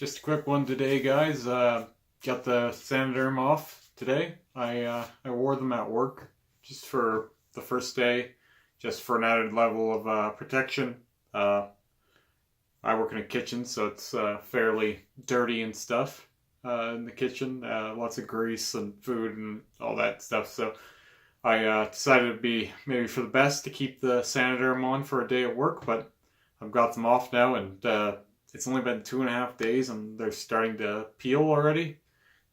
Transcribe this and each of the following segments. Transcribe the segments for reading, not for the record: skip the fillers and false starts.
Just a quick one today, guys. Got the Sanoderm off today. I wore them at work just for the first day, just for an added level of protection. Uh, I work in a kitchen, so it's fairly dirty and stuff in the kitchen. Lots of grease and food and all that stuff. So I decided it'd be maybe for the best to keep the Sanoderm on for a day at work, but I've got them off now, and it's only been 2.5 days, and they're starting to peel already.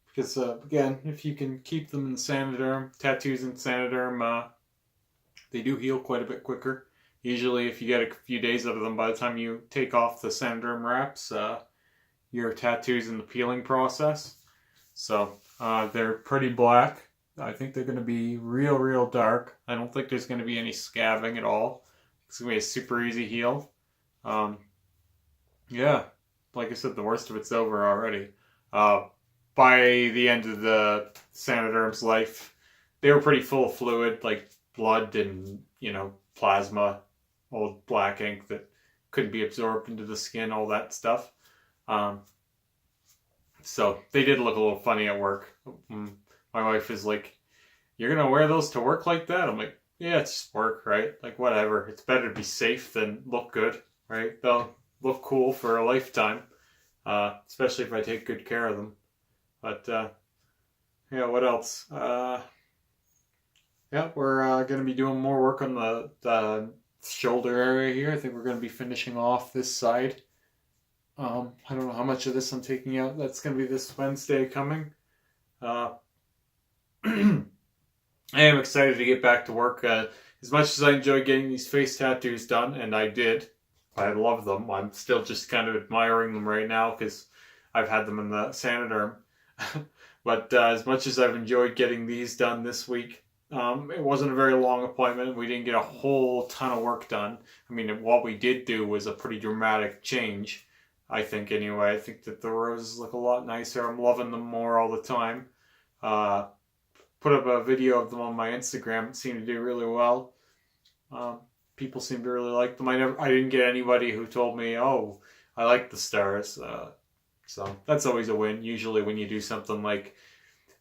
Because again, if you can keep them in Sanoderm, tattoos in Sanoderm, they do heal quite a bit quicker. Usually, if you get a few days out of them, by the time you take off the Sanoderm wraps, your tattoo's in the peeling process. So they're pretty black. I think they're going to be real dark. I don't think there's going to be any scabbing at all. It's going to be a super easy heal. Yeah, like I said, the worst of it's over already. By the end of the Sanoderm's life, they were pretty full of fluid, like blood and, plasma, old black ink that couldn't be absorbed into the skin, all that stuff. Um, so they did look a little funny at work. My wife is like, "You're gonna wear those to work like that?" I'm like, "Yeah, it's just work, right? Like, whatever. It's better to be safe than look good, right? They'll look cool for a lifetime, especially if I take good care of them." But yeah, what else? Yeah, we're going to be doing more work on the shoulder area here. I think we're going to be finishing off this side. I don't know how much of this I'm taking out. That's going to be this Wednesday coming. Uh, I am excited to get back to work. As much as I enjoy getting these face tattoos done, and I did, I love them. I'm still just kind of admiring them right now because I've had them in the Sanoderm. But as much as I've enjoyed getting these done this week, it wasn't a very long appointment. We didn't get a whole ton of work done. I mean, what we did do was a pretty dramatic change, I think, anyway. I think that the roses look a lot nicer. I'm loving them more all the time. Put up a video of them on my Instagram. It seemed to do really well. People seem to really like them. I didn't get anybody who told me, "Oh, I like the stars." So that's always a win. Usually, when you do something like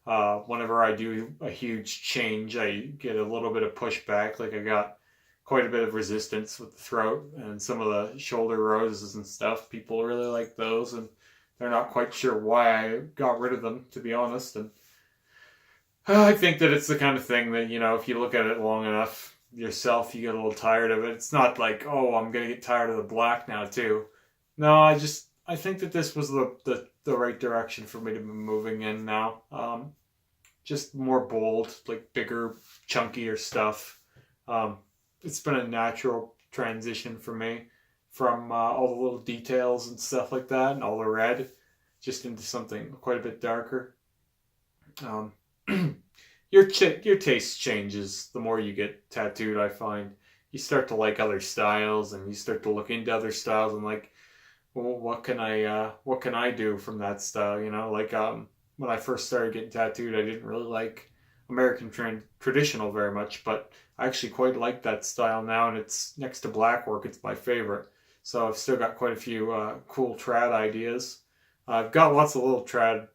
whenever I do a huge change, I get a little bit of pushback. Like I got quite a bit of resistance with the throat and some of the shoulder roses and stuff. People really like those, and they're not quite sure why I got rid of them, to be honest. And I think that it's the kind of thing that, if you look at it long enough yourself, you get a little tired of it. It's not like, "Oh, I'm going to get tired of the black now, too." No, I think that this was the right direction for me to be moving in now. Just more bold, like bigger, chunkier stuff. It's been a natural transition for me from all the little details and stuff like that and all the red just into something quite a bit darker. Um, your taste changes the more you get tattooed, I find. You start to like other styles, and you start to look into other styles and like, well, what can I do from that style? Like when I first started getting tattooed, I didn't really like American traditional very much, but I actually quite like that style now, and it's next to black work. It's my favorite. So I've still got quite a few cool trad ideas. I've got lots of little trad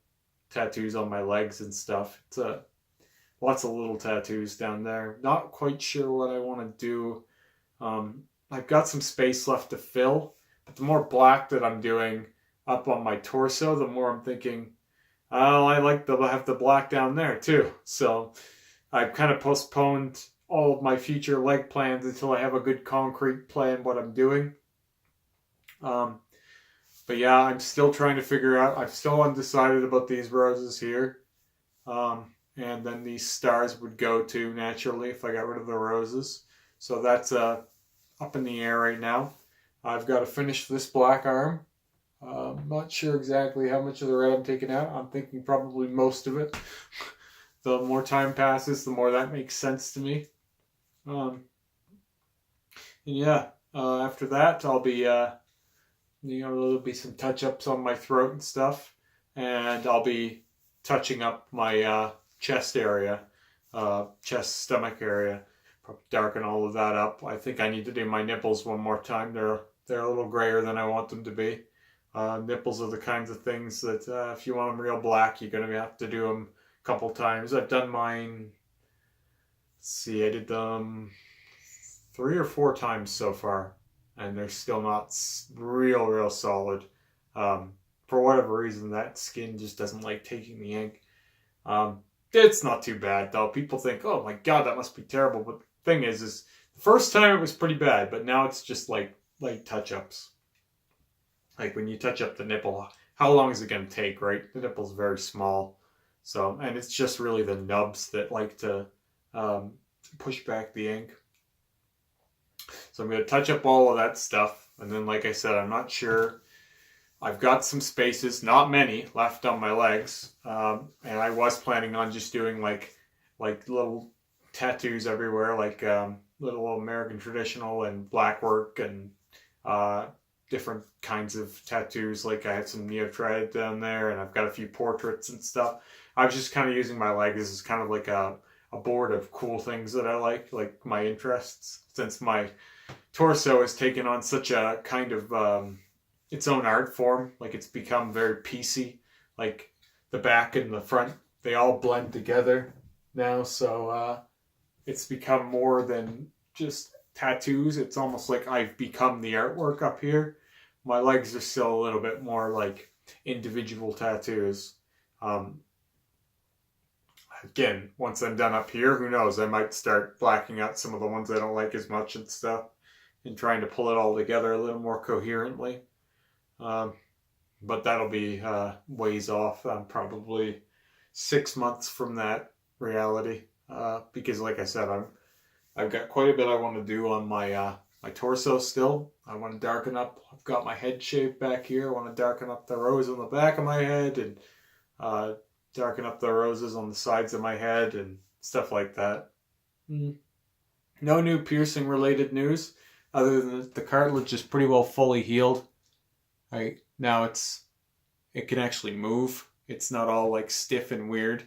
tattoos on my legs and stuff. It's lots of little tattoos down there. Not quite sure what I want to do. I've got some space left to fill, but the more black that I'm doing up on my torso, the more I'm thinking, "Oh, I like to have the black down there too." So I've kind of postponed all of my future leg plans until I have a good concrete plan what I'm doing. But yeah, I'm still trying to figure out. I'm still undecided about these roses here. And then these stars would go to naturally if I got rid of the roses. So that's up in the air right now. I've got to finish this black arm. I'm not sure exactly how much of the red I'm taking out. I'm thinking probably most of it. The more time passes, the more that makes sense to me. And yeah, after that, I'll be, there'll be some touch-ups on my throat and stuff. And I'll be touching up my chest area, stomach area. Probably darken all of that up. I think I need to do my nipples one more time. They're a little grayer than I want them to be. Nipples are the kinds of things that if you want them real black, you're going to have to do them a couple times. I've done mine, let's see, I did them 3 or 4 times so far, and they're still not real solid. For whatever reason, that skin just doesn't like taking the ink. It's not too bad though. People think, "Oh my god, that must be terrible." But the thing is the first time it was pretty bad, but now it's just like light touch-ups. Like when you touch up the nipple, how long is it going to take, right? The nipple's very small, so and it's just really the nubs that like to push back the ink. So I'm going to touch up all of that stuff, and then, like I said, I'm not sure. I've got some spaces, not many, left on my legs, and I was planning on just doing like little tattoos everywhere, like little American traditional and black work and different kinds of tattoos. Like I had some neotried down there, and I've got a few portraits and stuff. I was just kind of using my legs as kind of like a board of cool things that I like my interests, since my torso has taken on such a kind of its own art form. Like it's become very piecey. Like the back and the front, they all blend together now. So it's become more than just tattoos. It's almost like I've become the artwork up here. My legs are still a little bit more like individual tattoos. Again, once I'm done up here, who knows? I might start blacking out some of the ones I don't like as much and stuff, and trying to pull it all together a little more coherently. But that'll be ways off. Probably 6 months from that reality. Because, like I said, I've got quite a bit I want to do on my my torso still. I want to darken up. I've got my head shaved back here. I want to darken up the rows on the back of my head, and darken up the roses on the sides of my head and stuff like that. No new piercing related news, other than the cartilage is pretty well fully healed. Right now it can actually move. It's not all like stiff and weird.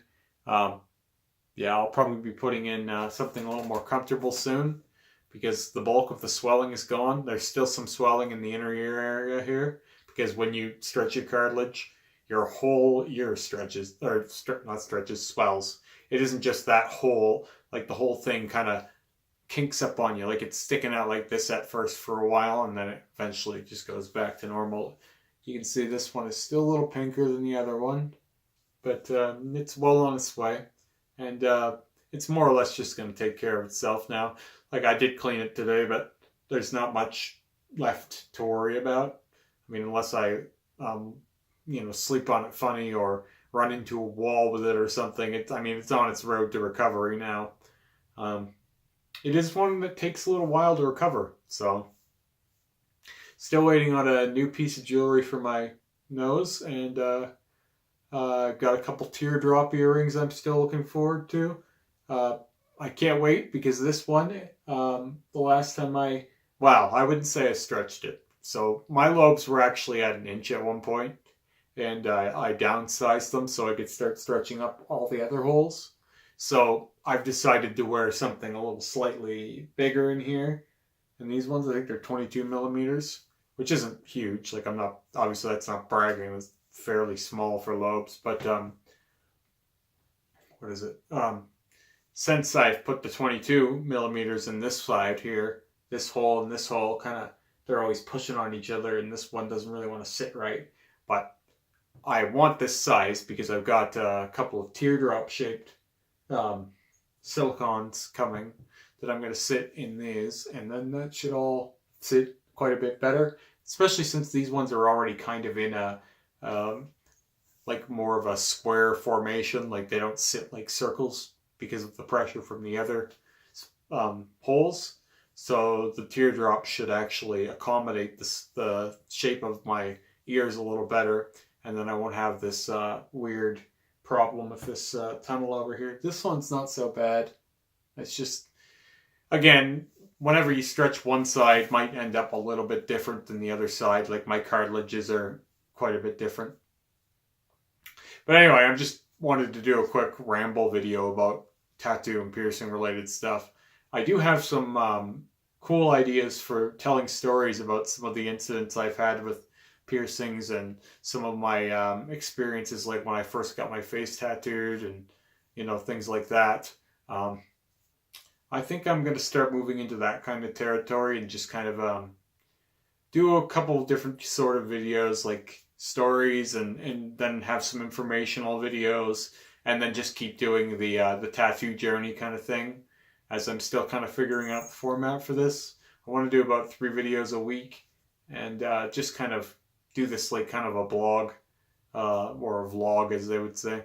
Yeah, I'll probably be putting in something a little more comfortable soon, because the bulk of the swelling is gone. There's still some swelling in the inner ear area here, because when you stretch your cartilage, your whole ear stretches, or not stretches, swells. It isn't just that hole, like the whole thing kind of kinks up on you. Like it's sticking out like this at first for a while, and then it eventually just goes back to normal. You can see this one is still a little pinker than the other one, but it's well on its way. And it's more or less just going to take care of itself now. Like I did clean it today, but there's not much left to worry about. I mean, unless I sleep on it funny or run into a wall with it or something. It's on its road to recovery now. It is one that takes a little while to recover. So, still waiting on a new piece of jewelry for my nose, and got a couple teardrop earrings I'm still looking forward to. I can't wait, because this one, the last time I wouldn't say I stretched it. So my lobes were actually at 1 inch at one point, and I downsized them so I could start stretching up all the other holes. So I've decided to wear something a little slightly bigger in here. And these ones, I think they're 22 millimeters, which isn't huge. Like obviously that's not bragging. It's fairly small for lobes, but what is it? Since I've put the 22 millimeters in this side here, this hole and this hole, they're always pushing on each other, and this one doesn't really want to sit right. But I want this size because I've got a couple of teardrop shaped silicons coming that I'm going to sit in these, and then that should all sit quite a bit better, especially since these ones are already kind of in a like more of a square formation. Like they don't sit like circles because of the pressure from the other holes. So the teardrop should actually accommodate the shape of my ears a little better, and then I won't have this weird problem with this tunnel over here. This one's not so bad. It's just, again, whenever you stretch one side, might end up a little bit different than the other side. Like my cartilages are quite a bit different. But anyway, I just wanted to do a quick ramble video about tattoo and piercing related stuff. I do have some cool ideas for telling stories about some of the incidents I've had with piercings and some of my experiences, like when I first got my face tattooed and things like that. Um, I think I'm going to start moving into that kind of territory and just kind of do a couple of different sort of videos, like stories, and then have some informational videos, and then just keep doing the tattoo journey kind of thing, as I'm still kind of figuring out the format for this. I want to do about 3 videos a week, and just kind of do this like kind of a blog, or a vlog, as they would say.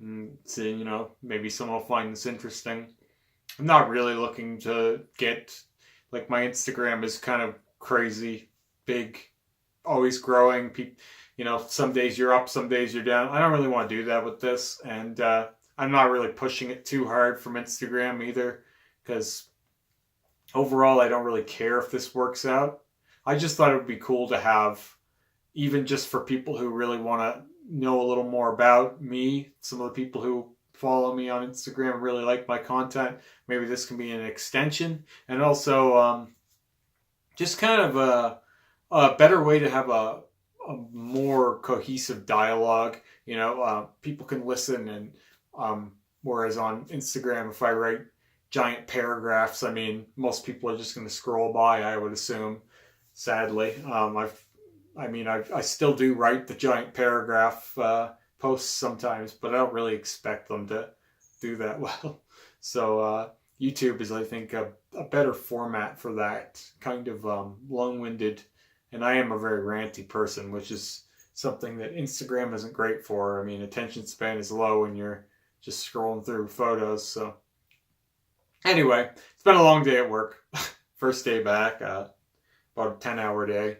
And see, maybe someone will find this interesting. I'm not really looking to get, like, my Instagram is kind of crazy, big, always growing. Some days you're up, some days you're down. I don't really want to do that with this, and I'm not really pushing it too hard from Instagram either, because overall I don't really care if this works out. I just thought it would be cool to have, even just for people who really want to know a little more about me, some of the people who follow me on Instagram really like my content. Maybe this can be an extension, and also just kind of a better way to have a more cohesive dialogue. People can listen, and whereas on Instagram, if I write giant paragraphs, I mean, most people are just going to scroll by, I would assume. Sadly, I still do write the giant paragraph posts sometimes, but I don't really expect them to do that well. So YouTube is, I think, a better format for that kind of long-winded, and I am a very ranty person, which is something that Instagram isn't great for. I mean, attention span is low when you're just scrolling through photos. So anyway, it's been a long day at work. First day back, about a 10-hour day.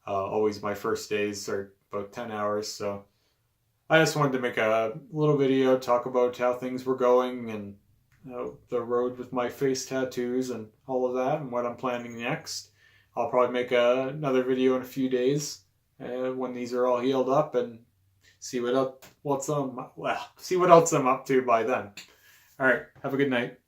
Always my first days are about 10 hours, so I just wanted to make a little video, talk about how things were going, and the road with my face tattoos and all of that, and what I'm planning next. I'll probably make another video in a few days when these are all healed up, and see what else I'm up to by then. All right, have a good night.